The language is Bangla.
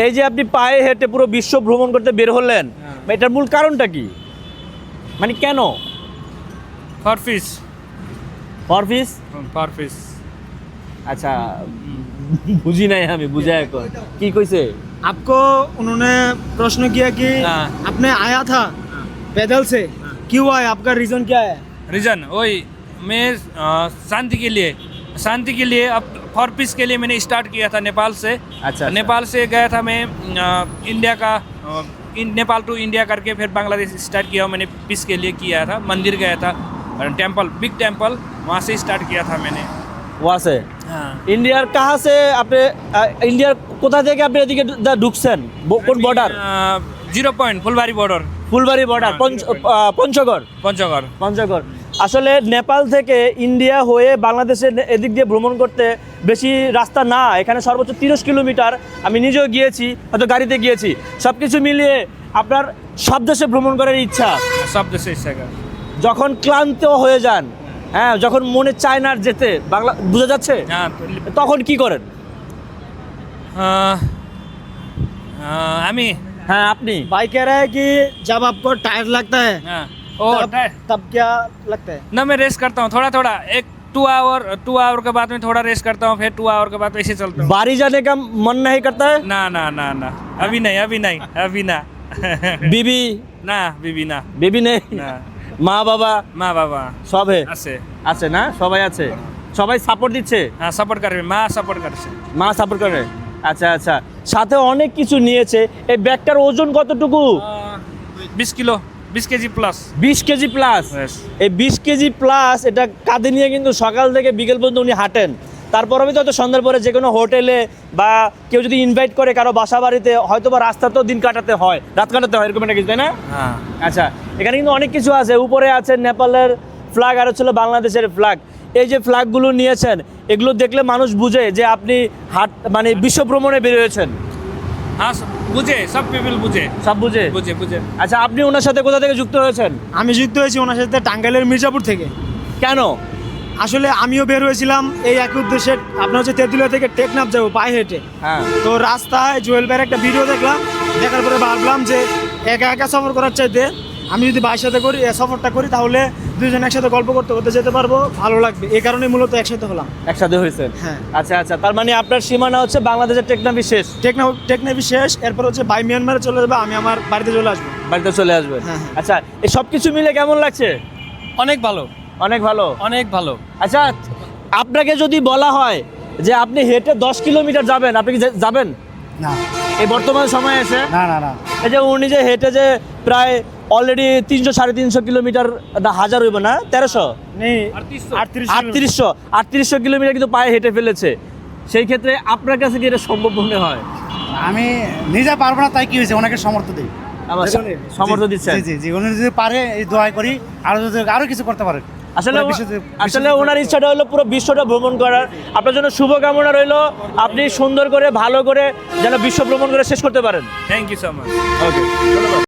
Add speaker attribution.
Speaker 1: এই যে আপনি পায়ে হেঁটে পুরো বিশ্ব ভ্রমণ করতে বের হলেন, এটার মূল কারণটা কি? মানে কেন?
Speaker 2: For fish.
Speaker 1: For fish?
Speaker 2: For fish.
Speaker 1: আচ্ছা, বুঝি নাই আমি, বুঝাই এখন কি কইছে।
Speaker 3: आपको उन्होंने प्रश्न किया कि
Speaker 2: हाँ।
Speaker 3: आपने आया था पैदल से, क्यों आए, आपका रीजन क्या है?
Speaker 2: रीजन वही, मैं शांति के लिए अब फॉर पीस के लिए मैंने स्टार्ट किया था नेपाल से।
Speaker 1: अच्छा।
Speaker 2: नेपाल से गया था मैं इंडिया का, नेपाल टू इंडिया करके फिर बांग्लादेश स्टार्ट किया। मैंने पीस के लिए किया था, मंदिर गया था, टेम्पल, बिग टेम्पल, वहाँ से स्टार्ट किया था मैंने।
Speaker 1: ওয়া সে
Speaker 2: हाँ।
Speaker 1: ইন্ডিয়ার কাহা সে আপনি ইন্ডিয়ার কোথা থেকে আপনি এদিকে ঢুকছেন? কোন border?
Speaker 2: 0 point Phulbari border.
Speaker 1: Phulbari border, Panchagarh.
Speaker 2: Panchagarh.
Speaker 1: Panchagarh. আসলে নেপাল থেকে ইন্ডিয়া হয়ে বাংলাদেশের এদিক দিয়ে ভ্রমণ করতে বেশি রাস্তা না, এখানে সর্বোচ্চ 30 কিলোমিটার। আমি নিজেও গিয়েছি, হয়তো গাড়িতে গিয়েছি। সব কিছু মিলিয়ে আপনার সব দেশে ভ্রমণ করার ইচ্ছা।
Speaker 2: সব দেশে ইচ্ছা করে।
Speaker 1: যখন ক্লান্ত হয়ে যান, হ্যাঁ, যখন মনে চায় না আর যেতে, বাংলা বোঝা যাচ্ছে,
Speaker 2: हाँ
Speaker 1: তখন কি করেন?
Speaker 2: আমি,
Speaker 1: হ্যাঁ আপনি।
Speaker 3: भाई कह रहा है कि जब आपको टायर लगता है
Speaker 2: हाँ ओ
Speaker 3: तब क्या लगता है?
Speaker 2: ना मैं रेस्ट करता हूँ थोड़ा थोड़ा, एक 2 आवर के बाद में थोड़ा रेस्ट करता हूँ, फिर 2 आवर के बाद ऐसे चलता हूँ।
Speaker 1: बारी जाने का मन नहीं करता है?
Speaker 2: ना ना ना ना, अभी नहीं, अभी नहीं, अभी ना।
Speaker 1: बीबी?
Speaker 2: না বিবি না।
Speaker 1: বেবি নেই?
Speaker 2: না।
Speaker 1: মা বাবা
Speaker 2: মা বাবা
Speaker 1: সব
Speaker 2: আছে।
Speaker 1: আছে না? সবাই আছে, সবাই সাপোর্ট দিচ্ছে?
Speaker 2: হ্যাঁ সাপোর্ট করবে, মা সাপোর্ট করছে।
Speaker 1: মা সাপোর্ট করে। আচ্ছা আচ্ছা, সাথে অনেক কিছু নিয়েছে। এই ব্যাগটার ওজন কতটুকু?
Speaker 2: 20 kilo, 20 KG plus.
Speaker 1: 20 KG plus. এই 20 কেজি প্লাস এটা কাঁধে নিয়ে কিন্তু সকাল থেকে বিকেল পর্যন্ত উনি হাঁটেন। তারপর আমি তো হয়তো সন্ধ্যার পরে যে কোনো হোটেলে বা কেউ যদি ইনভাইট করে কারো বাসা বাড়িতে, হয়তো বা রাস্তাতেও দিন কাটাতে হয়, রাত কাটাতে হয়, এরকম একটা কিছু, তাই না?
Speaker 2: হ্যাঁ।
Speaker 1: আচ্ছা, এখানে কিন্তু অনেক কিছু আছে। উপরে আছে নেপালের ফ্ল্যাগ, আর হচ্ছিল বাংলাদেশের ফ্ল্যাগ। এই যে ফ্ল্যাগগুলো নিয়েছেন, এগুলো দেখলে মানুষ বুঝে যে আপনি মানে বিশ্ব ভ্রমণে বেরিয়েছেন।
Speaker 2: হ্যাঁ বুঝে, সব পিপল বুঝে,
Speaker 1: সব বুঝে।
Speaker 2: বুঝে বুঝে।
Speaker 1: আচ্ছা, আপনি ওনার সাথে কোথা থেকে যুক্ত হয়েছেন?
Speaker 3: আমি যুক্ত হয়েছি ওনার সাথে টাঙ্গাইলের মির্জাপুর থেকে।
Speaker 1: কেন?
Speaker 3: আসলে আমিও বের হয়েছিলাম এই এক উদ্দেশ্যে, আপনার হচ্ছে তেঁতুলিয়া থেকে টেকনাফ যাবো পায়ে হেঁটে।
Speaker 1: হ্যাঁ।
Speaker 3: তো রাস্তায় জুয়েল ভাইয়ের একটা ভিডিও দেখলাম, দেখার পরে ভাবলাম যে একা একা সফর করার চাইতে আমি যদি ভাইয়ের সাথে করি, সফরটা করি, তাহলে দুজন একসাথে গল্প করতে করতে যেতে পারবো, ভালো লাগবে। এই কারণে মূলত একসাথে হলাম।
Speaker 1: একসাথে হয়েছেন?
Speaker 3: হ্যাঁ।
Speaker 1: আচ্ছা আচ্ছা, তার মানে আপনার সীমানা হচ্ছে বাংলাদেশের টেকনাফই শেষ?
Speaker 3: টেকনাফি শেষ, এরপর হচ্ছে ভাই মিয়ানমারে চলে যাবে, আমি আমার বাড়িতে চলে আসবো।
Speaker 1: বাড়িতে চলে আসবেন?
Speaker 3: হ্যাঁ, হ্যাঁ।
Speaker 1: আচ্ছা, এই সব কিছু মিলে কেমন লাগছে?
Speaker 2: অনেক ভালো,
Speaker 1: অনেক ভালো,
Speaker 2: অনেক ভালো।
Speaker 1: আচ্ছা, আপনাকে যদি বলা হয় যে আপনি হেঁটে 10 কিলোমিটার যাবেন, আপনি কি যাবেন?
Speaker 3: না।
Speaker 1: এই বর্তমান সময়ে এসে?
Speaker 3: না না না।
Speaker 1: এই যে উনি যে হেঁটে যে প্রায় অলরেডি 300-350 কিলোমিটার, না হাজার হইব না, 1300
Speaker 3: নেই,
Speaker 1: 3800 কিলোমিটার কিন্তু পায়ে হেঁটে ফেলেছে। সেই ক্ষেত্রে আপনার কাছে কি এটা সম্ভব মনে হয়?
Speaker 4: আমি নিজে পারবো না, তাই কি হয়েছে, ওনাকে সমর্থ দিই।
Speaker 1: আমার সমর্থন দিচ্ছেন?
Speaker 4: জি জি জি, উনি যদি পারে এই দোয়া করি, আরো কিছু করতে পারে।
Speaker 1: আসলে ওনার ইচ্ছাটা হলো পুরো বিশ্বটা ভ্রমণ করার। আপনার জন্য শুভকামনা রইলো, আপনি সুন্দর করে ভালো করে যেন বিশ্ব ভ্রমণ করে শেষ করতে পারেন।
Speaker 2: Thank you so much.
Speaker 1: Okay, ধন্যবাদ।